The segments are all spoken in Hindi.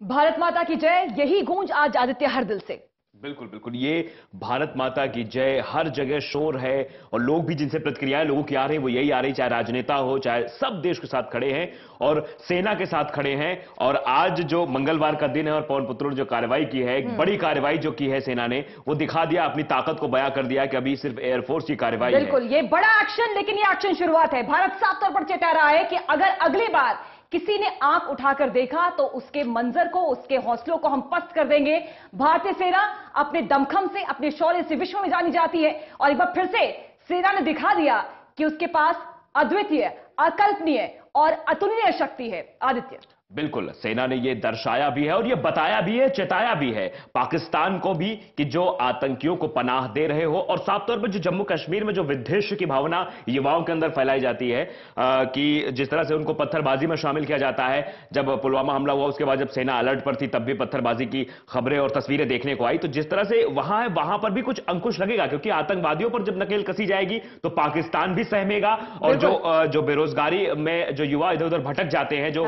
भारत माता की जय, यही गूंज आज आदित्य हर दिल से। बिल्कुल बिल्कुल, ये भारत माता की जय हर जगह शोर है और लोग भी जिनसे प्रतिक्रियाएं लोगों की आ रही है वो यही आ रही, चाहे राजनेता हो चाहे सब देश के साथ खड़े हैं और सेना के साथ खड़े हैं। और आज जो मंगलवार का दिन है और पवन पुत्रों ने जो कार्रवाई की है, एक बड़ी कार्रवाई जो की है सेना ने, वो दिखा दिया, अपनी ताकत को बयां कर दिया कि अभी सिर्फ एयरफोर्स की कार्रवाई है। बिल्कुल, ये बड़ा एक्शन, लेकिन ये एक्शन शुरुआत है। भारत साफ तौर पर चेता रहा है कि अगर अगली बार किसी ने आंख उठाकर देखा तो उसके मंजर को, उसके हौसलों को हम पस्त कर देंगे। भारतीय सेना अपने दमखम से, अपने शौर्य से विश्व में जानी जाती है और एक बार फिर से सेना ने दिखा दिया कि उसके पास अद्वितीय, अकल्पनीय और अतुलनीय शक्ति है। आदित्य, बिल्कुल, सेना ने यह दर्शाया भी है और यह बताया भी है, चेताया भी है पाकिस्तान को भी कि जो आतंकियों को पनाह दे रहे हो। और साफ तौर पर जो जम्मू कश्मीर में जो विद्वेष की भावना युवाओं के अंदर फैलाई जाती है कि जिस तरह से उनको पत्थरबाजी में शामिल किया जाता है। जब पुलवामा हमला हुआ उसके बाद जब सेना अलर्ट पर थी तब भी पत्थरबाजी की खबरें और तस्वीरें देखने को आई। तो जिस तरह से वहां है वहां पर भी कुछ अंकुश लगेगा, क्योंकि आतंकवादियों पर जब नकेल कसी जाएगी तो पाकिस्तान भी सहमेगा। और जो बेरोजगारी में जो युवा इधर उधर भटक जाते हैं, जो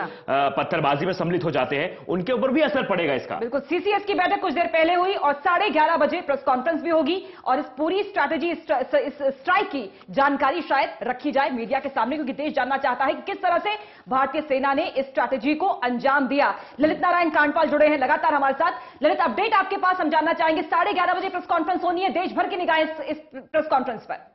पत्थरबाजी में सम्मिलित हो जाते हैं, उनके ऊपर भी असर पड़ेगा इसका। बिल्कुल, सीसीएस की बैठक कुछ देर पहले हुई और 11:30 बजे प्रेस कॉन्फ्रेंस भी होगी और इस पूरी स्ट्रैटेजी, इस स्ट्राइक की जानकारी शायद रखी जाए मीडिया के सामने, क्योंकि देश जानना चाहता है कि किस तरह से भारतीय सेना ने इस स्ट्रैटेजी को अंजाम दिया। ललित नारायण कांडपाल जुड़े हैं लगातार हमारे साथ। ललित, अपडेट आपके पास, हम जानना चाहेंगे। 11:30 बजे प्रेस कॉन्फ्रेंस होनी है, देश भर की निगाहें इस प्रेस कॉन्फ्रेंस पर।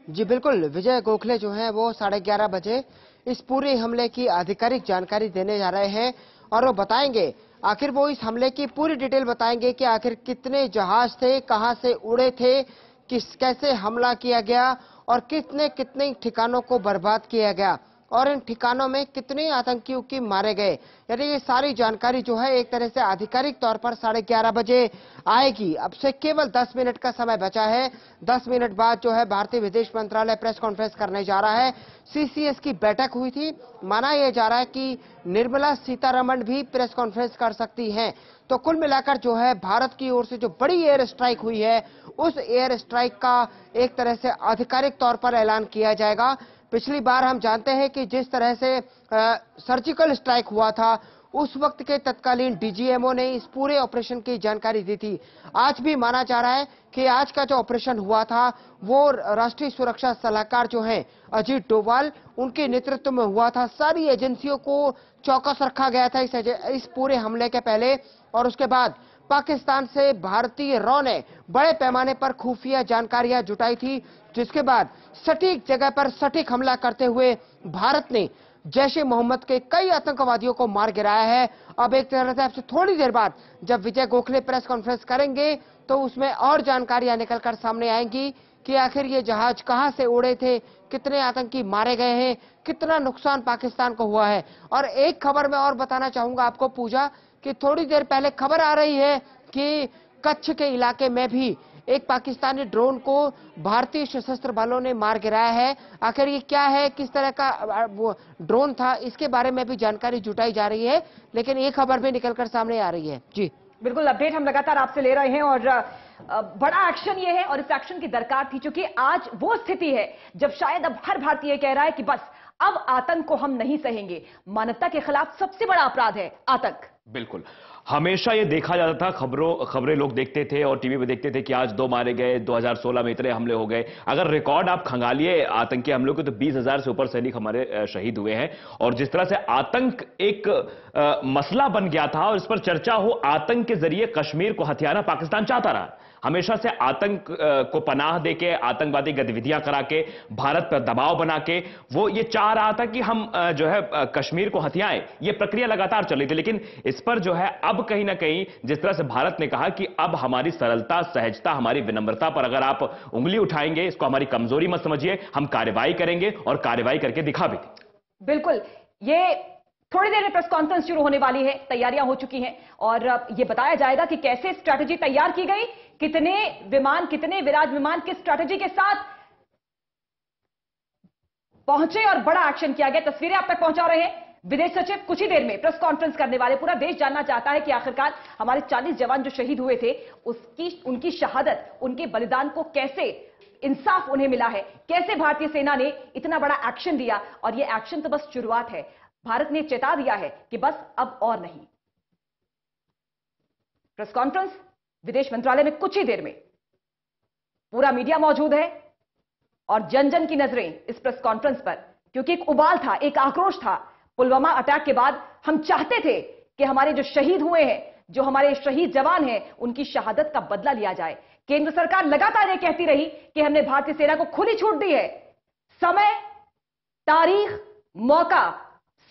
जी बिल्कुल, विजय गोखले जो हैं वो 11:30 बजे इस पूरे हमले की आधिकारिक जानकारी देने जा रहे हैं और वो बताएंगे, आखिर वो इस हमले की पूरी डिटेल बताएंगे कि आखिर कितने जहाज थे, कहां से उड़े थे, कैसे हमला किया गया और कितने कितने ठिकानों को बर्बाद किया गया और इन ठिकानों में कितने आतंकियों की मारे गए। यानी ये सारी जानकारी जो है एक तरह से आधिकारिक तौर पर 11:30 बजे आएगी। अब से केवल 10 मिनट का समय बचा है। 10 मिनट बाद जो है भारतीय विदेश मंत्रालय प्रेस कॉन्फ्रेंस करने जा रहा है। सीसीएस की बैठक हुई थी, माना यह जा रहा है कि निर्मला सीतारमण भी प्रेस कॉन्फ्रेंस कर सकती हैं। तो कुल मिलाकर जो है भारत की ओर से जो बड़ी एयर स्ट्राइक हुई है, उस एयर स्ट्राइक का एक तरह से आधिकारिक तौर पर ऐलान किया जाएगा। पिछली बार हम जानते हैं कि जिस तरह से सर्जिकल स्ट्राइक हुआ था, उस वक्त के तत्कालीन डीजीएमओ ने इस पूरे ऑपरेशन की जानकारी दी थी। आज भी माना जा रहा है कि आज का जो ऑपरेशन हुआ था वो राष्ट्रीय सुरक्षा सलाहकार जो हैं अजीत डोभाल, उनके नेतृत्व में हुआ था। सारी एजेंसियों को चौकस रखा गया था इस पूरे हमले के पहले और उसके बाद पाकिस्तान से भारतीय रॉ ने बड़े पैमाने पर खुफिया जानकारियां जुटाई थी, जिसके बाद सटीक जगह पर सटीक हमला करते हुए भारत ने जैश ए मोहम्मद के कई आतंकवादियों को मार गिराया है। अब एक तरह से आपसे थोड़ी देर बाद जब विजय गोखले प्रेस कॉन्फ्रेंस करेंगे तो उसमें और जानकारियां निकलकर सामने आएंगी कि आखिर ये जहाज कहां से उड़े थे, कितने आतंकी मारे गए हैं, कितना नुकसान पाकिस्तान को हुआ है। और एक खबर मैं और बताना चाहूंगा आपको पूजा, कि थोड़ी देर पहले खबर आ रही है कि कच्छ के इलाके में भी एक पाकिस्तानी ड्रोन को भारतीय सशस्त्र बलों ने मार गिराया है। आखिर ये क्या है, किस तरह का वो ड्रोन था, इसके बारे में भी जानकारी जुटाई जा रही है, लेकिन एक खबर भी निकलकर सामने आ रही है। जी बिल्कुल, अपडेट हम लगातार आपसे ले रहे हैं और बड़ा एक्शन ये है और इस एक्शन की दरकार थी, क्योंकि आज वो स्थिति है जब शायद अब हर भारतीय कह रहा है कि बस अब आतंक को हम नहीं सहेंगे। मानवता के खिलाफ सबसे बड़ा अपराध है आतंक। बिल्कुल, हमेशा ये देखा जाता था, खबरें लोग देखते थे और टीवी पे देखते थे कि आज 2 मारे गए, 2016 में इतने हमले हो गए। अगर रिकॉर्ड आप खंगालिए आतंकी हमलों के तो 20,000 से ऊपर सैनिक हमारे शहीद हुए हैं। और जिस तरह से आतंक एक मसला बन गया था और इस पर चर्चा हो, आतंक के जरिए कश्मीर को हथियाना पाकिस्तान चाहता रहा। हमेशा से आतंक को पनाह देके, आतंकवादी गतिविधियां करा के, भारत पर दबाव बना के वो ये चाह रहा था कि हम जो है कश्मीर को हथियाएं। ये प्रक्रिया लगातार चल रही थी, लेकिन इस पर जो है अब कहीं ना कहीं जिस तरह से भारत ने कहा कि अब हमारी सरलता, सहजता, हमारी विनम्रता पर अगर आप उंगली उठाएंगे, इसको हमारी कमजोरी मत समझिए, हम कार्रवाई करेंगे और कार्रवाई करके दिखा भी दी। बिल्कुल, ये थोड़ी देर में प्रेस कॉन्फ्रेंस शुरू होने वाली है, तैयारियां हो चुकी हैं और यह बताया जाएगा कि कैसे स्ट्रैटेजी तैयार की गई, कितने विमान, कितने विराज विमान किस स्ट्रैटेजी के साथ पहुंचे और बड़ा एक्शन किया गया। तस्वीरें आप तक पहुंचा रहे हैं विदेश सचिव, कुछ ही देर में प्रेस कॉन्फ्रेंस करने वाले। पूरा देश जानना चाहता है कि आखिरकार हमारे 40 जवान जो शहीद हुए थे, उनकी शहादत, उनके बलिदान को कैसे इंसाफ उन्हें मिला है, कैसे भारतीय सेना ने इतना बड़ा एक्शन लिया। और यह एक्शन तो बस शुरुआत है, भारत ने चेता दिया है कि बस अब और नहीं। प्रेस कॉन्फ्रेंस विदेश मंत्रालय में कुछ ही देर में, पूरा मीडिया मौजूद है और जन जन की नजरें इस प्रेस कॉन्फ्रेंस पर, क्योंकि एक उबाल था, एक आक्रोश था। पुलवामा अटैक के बाद हम चाहते थे कि हमारे जो शहीद हुए हैं, जो हमारे शहीद जवान हैं, उनकी शहादत का बदला लिया जाए। केंद्र सरकार लगातार यह कहती रही कि हमने भारतीय सेना को खुली छूट दी है, समय, तारीख, मौका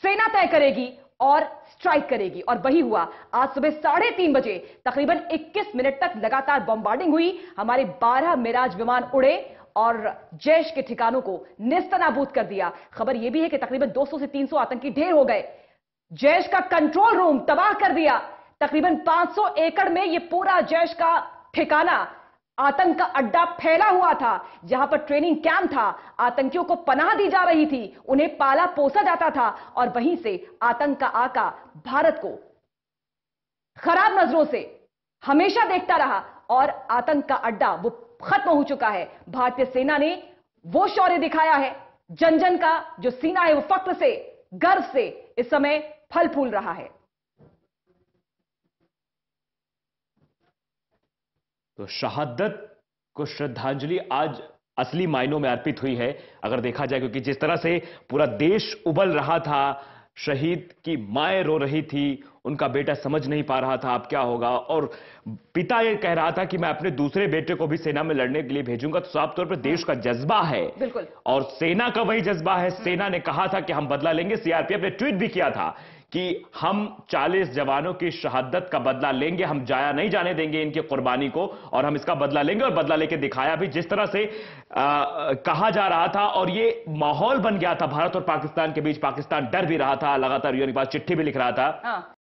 सेना तय करेगी और स्ट्राइक करेगी। और वही हुआ। आज सुबह 3:30 बजे तकरीबन 21 मिनट तक लगातार बॉम्बार्डिंग हुई। हमारे 12 मिराज विमान उड़े और जैश के ठिकानों को नेस्तनाबूद कर दिया। खबर यह भी है कि तकरीबन 200 से 300 आतंकी ढेर हो गए। जैश का कंट्रोल रूम तबाह कर दिया। तकरीबन 500 एकड़ में यह पूरा जैश का ठिकाना, आतंक का अड्डा फैला हुआ था, जहां पर ट्रेनिंग कैंप था, आतंकियों को पनाह दी जा रही थी, उन्हें पाला पोसा जाता था और वहीं से आतंक का आका भारत को खराब नजरों से हमेशा देखता रहा और आतंक का अड्डा वो खत्म हो चुका है। भारतीय सेना ने वो शौर्य दिखाया है। जन जन का जो सीना है वो फख्र से, गर्व से इस समय फल फूल रहा है। तो शहादत को श्रद्धांजलि आज असली मायनों में अर्पित हुई है, अगर देखा जाए, क्योंकि जिस तरह से पूरा देश उबल रहा था, शहीद की माएं रो रही थी, उनका बेटा समझ नहीं पा रहा था अब क्या होगा, और पिता ये कह रहा था कि मैं अपने दूसरे बेटे को भी सेना में लड़ने के लिए भेजूंगा। तो साफ तौर पर देश का जज्बा है, बिल्कुल, और सेना का वही जज्बा है। सेना ने कहा था कि हम बदला लेंगे। सीआरपीएफ ने ट्वीट भी किया था कि हम 40 जवानों की शहादत का बदला लेंगे, हम जाया नहीं जाने देंगे इनकी कुर्बानी को, और हम इसका बदला लेंगे। और बदला लेके दिखाया भी, जिस तरह से कहा जा रहा था। और ये माहौल बन गया था भारत और पाकिस्तान के बीच। पाकिस्तान डर भी रहा था, लगातार यूएन के पास चिट्ठी भी लिख रहा था।